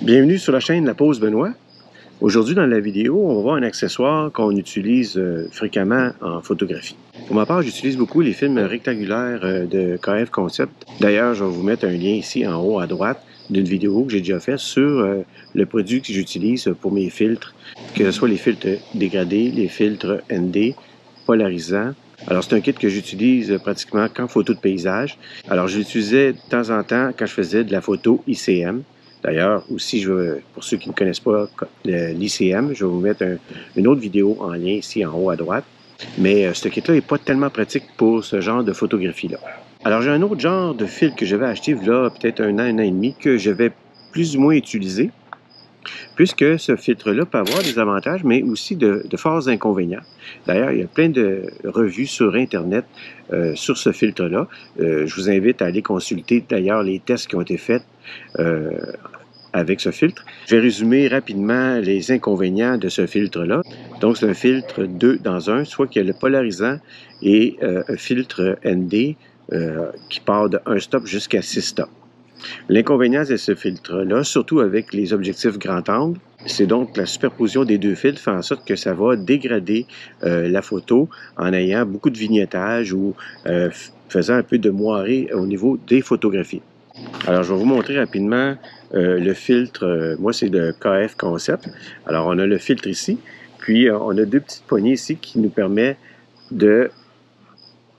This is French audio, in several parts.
Bienvenue sur la chaîne La Pause Benoît. Aujourd'hui dans la vidéo, on va voir un accessoire qu'on utilise fréquemment en photographie. Pour ma part, j'utilise beaucoup les films rectangulaires de KF Concept. D'ailleurs, je vais vous mettre un lien ici en haut à droite d'une vidéo que j'ai déjà faite sur le produit que j'utilise pour mes filtres, que ce soit les filtres dégradés, les filtres ND, polarisants. Alors, c'est un kit que j'utilise pratiquement qu'en photo de paysage. Alors, je l'utilisais de temps en temps quand je faisais de la photo ICM. D'ailleurs, aussi, pour ceux qui ne connaissent pas l'ICM, je vais vous mettre une autre vidéo en lien ici en haut à droite. Mais ce kit-là n'est pas tellement pratique pour ce genre de photographie-là. Alors, j'ai un autre genre de filtre que j'avais acheté là, peut-être un an et demi, que je vais plus ou moins utiliser, puisque ce filtre-là peut avoir des avantages, mais aussi de forts inconvénients. D'ailleurs, il y a plein de revues sur Internet sur ce filtre-là. Je vous invite à aller consulter d'ailleurs les tests qui ont été faits avec ce filtre. Je vais résumer rapidement les inconvénients de ce filtre-là. Donc, c'est un filtre 2 dans 1, soit qu'il y a le polarisant et un filtre ND qui part de 1 stop jusqu'à 6 stops. L'inconvénient de ce filtre-là, surtout avec les objectifs grand angle, c'est donc la superposition des deux filtres fait en sorte que ça va dégrader la photo en ayant beaucoup de vignettage ou faisant un peu de moiré au niveau des photographies. Alors, je vais vous montrer rapidement le filtre. Moi, c'est de KF Concept. Alors, on a le filtre ici, puis on a deux petites poignées ici qui nous permettent de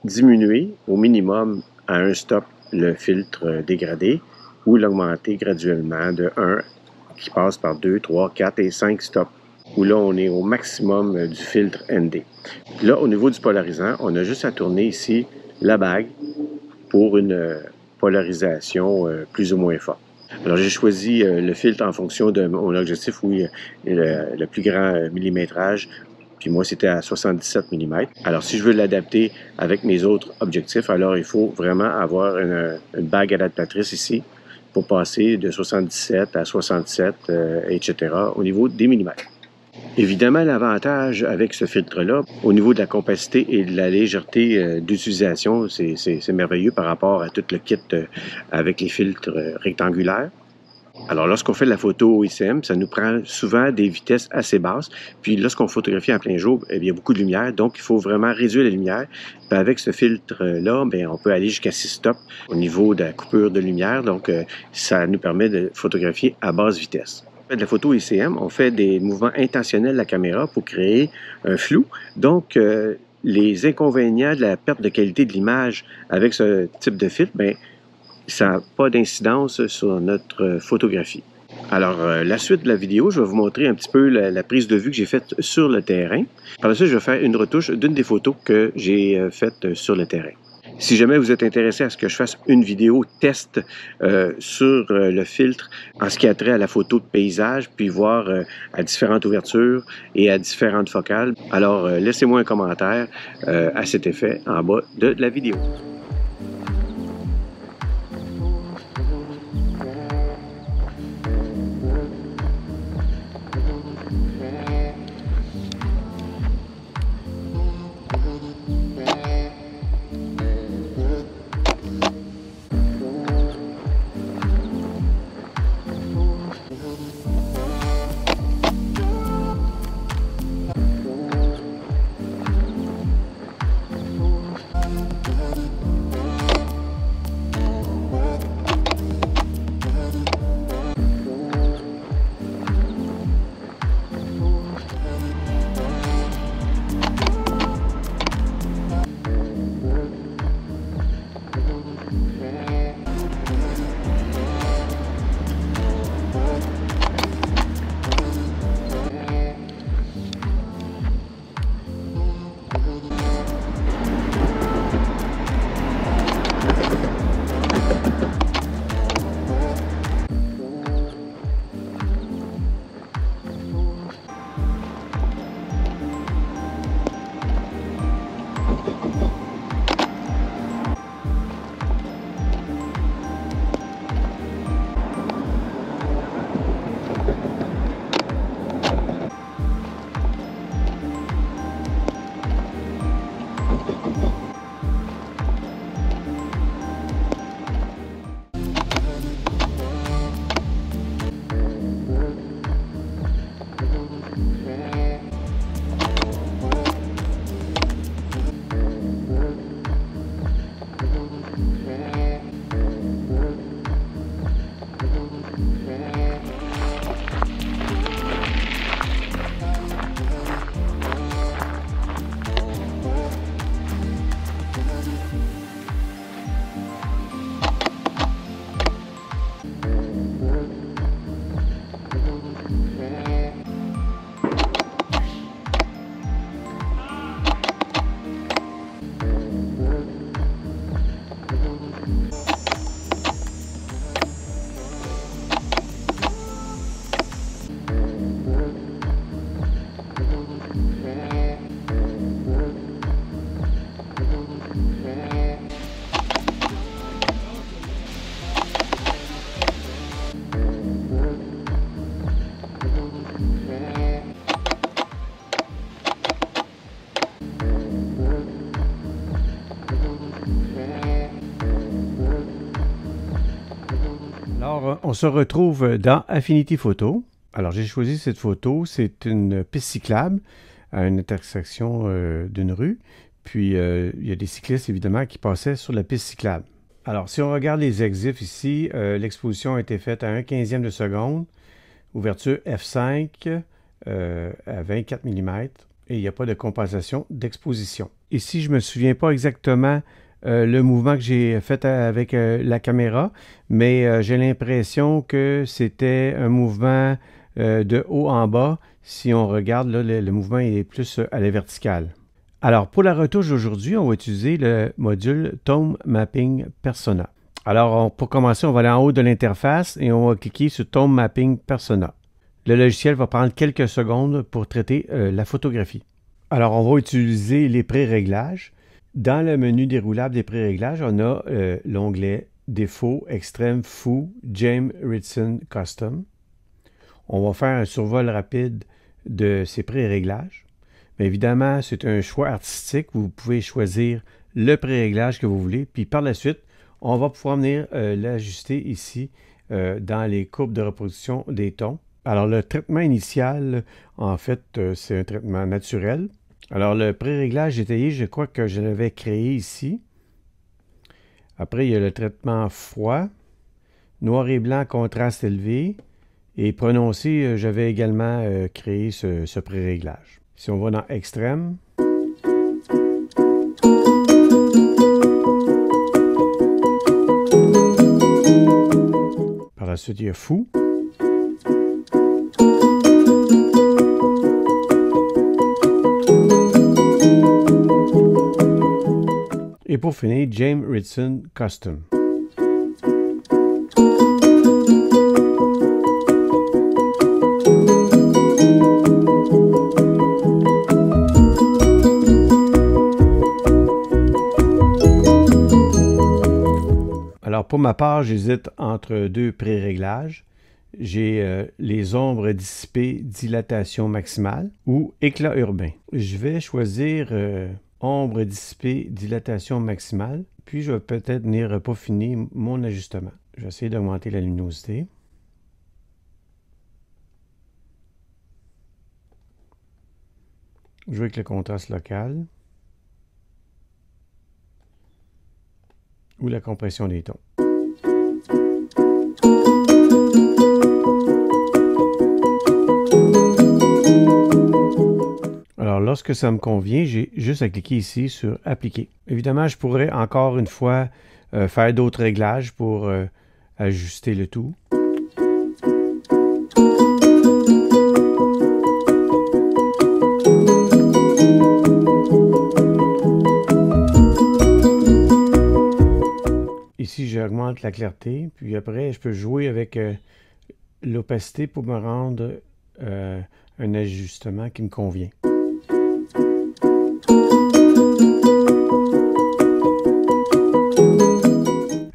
diminuer au minimum à un stop le filtre dégradé ou l'augmenter graduellement de 1 qui passe par 2, 3, 4 et 5 stops, où là, on est au maximum du filtre ND. Là, au niveau du polarisant, on a juste à tourner ici la bague pour une polarisation plus ou moins forte. Alors, j'ai choisi le filtre en fonction de mon objectif où il y a le plus grand millimétrage. Puis moi, c'était à 77 mm. Alors, si je veux l'adapter avec mes autres objectifs, alors il faut vraiment avoir une bague adaptatrice ici pour passer de 77 à 67, etc. au niveau des millimètres. Évidemment, l'avantage avec ce filtre-là, au niveau de la compacité et de la légèreté d'utilisation, c'est merveilleux par rapport à tout le kit avec les filtres rectangulaires. Alors, lorsqu'on fait de la photo ICM, ça nous prend souvent des vitesses assez basses. Puis, lorsqu'on photographie en plein jour, il y a beaucoup de lumière, donc il faut vraiment réduire la lumière. Puis, avec ce filtre-là, on peut aller jusqu'à 6 stops au niveau de la coupure de lumière. Donc, ça nous permet de photographier à basse vitesse. De la photo ICM, on fait des mouvements intentionnels de la caméra pour créer un flou. Donc, les inconvénients de la perte de qualité de l'image avec ce type de filtre, ça n'a pas d'incidence sur notre photographie. Alors, la suite de la vidéo, je vais vous montrer un petit peu la prise de vue que j'ai faite sur le terrain. Par la suite, je vais faire une retouche d'une des photos que j'ai faites sur le terrain. Si jamais vous êtes intéressé à ce que je fasse une vidéo test sur le filtre en ce qui a trait à la photo de paysage, puis voir à différentes ouvertures et à différentes focales, alors laissez-moi un commentaire à cet effet en bas de la vidéo. Alors, on se retrouve dans Affinity Photo. Alors, j'ai choisi cette photo. C'est une piste cyclable à une intersection d'une rue. Puis, il y a des cyclistes, évidemment, qui passaient sur la piste cyclable. Alors, si on regarde les exifs ici, l'exposition a été faite à 1/15e de seconde, ouverture f5 à 24 mm, et il n'y a pas de compensation d'exposition. Ici, je ne me souviens pas exactement le mouvement que j'ai fait avec la caméra, mais j'ai l'impression que c'était un mouvement de haut en bas. Si on regarde, là, le mouvement est plus à la verticale. Alors, pour la retouche d'aujourd'hui, on va utiliser le module Tone Mapping Persona. Alors, pour commencer, on va aller en haut de l'interface et on va cliquer sur Tone Mapping Persona. Le logiciel va prendre quelques secondes pour traiter la photographie. Alors, on va utiliser les pré-réglages. Dans le menu déroulable des pré-réglages, on a l'onglet Défaut, Extrême, Fou, James Ritson Custom. On va faire un survol rapide de ces pré-réglages. Mais évidemment, c'est un choix artistique. Vous pouvez choisir le pré-réglage que vous voulez. Puis par la suite, on va pouvoir venir l'ajuster ici dans les courbes de reproduction des tons. Alors, le traitement initial, en fait, c'est un traitement naturel. Alors, le pré-réglage détaillé, je crois que je l'avais créé ici. Après, il y a le traitement froid, noir et blanc, contraste élevé. Et prononcé, j'avais également créé ce pré-réglage. Si on va dans Extrême, par la suite, il y a Fou. Et pour finir, James Ritson Custom. Alors, pour ma part, j'hésite entre deux pré-réglages. J'ai les ombres dissipées, dilatation maximale ou éclat urbain. Je vais choisir ombre dissipée, dilatation maximale. Puis, je vais peut-être venir peaufiner mon ajustement. Je vais essayer d'augmenter la luminosité. Jouer avec le contraste local. Ou la compression des tons. Alors, lorsque ça me convient, j'ai juste à cliquer ici sur « Appliquer ». Évidemment, je pourrais encore une fois faire d'autres réglages pour ajuster le tout. Ici, j'augmente la clarté, puis après, je peux jouer avec l'opacité pour me rendre un ajustement qui me convient.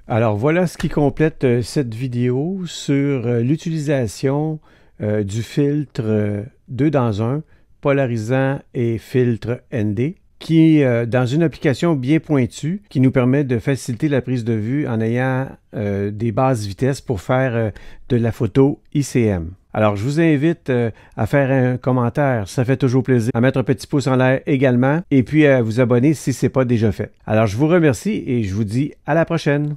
Alors, voilà ce qui complète cette vidéo sur l'utilisation du filtre 2 dans 1, polarisant et filtre ND, qui est dans une application bien pointue qui nous permet de faciliter la prise de vue en ayant des basses vitesses pour faire de la photo ICM. Alors, je vous invite à faire un commentaire, ça fait toujours plaisir, à mettre un petit pouce en l'air également, et puis à vous abonner si ce n'est pas déjà fait. Alors, je vous remercie et je vous dis à la prochaine.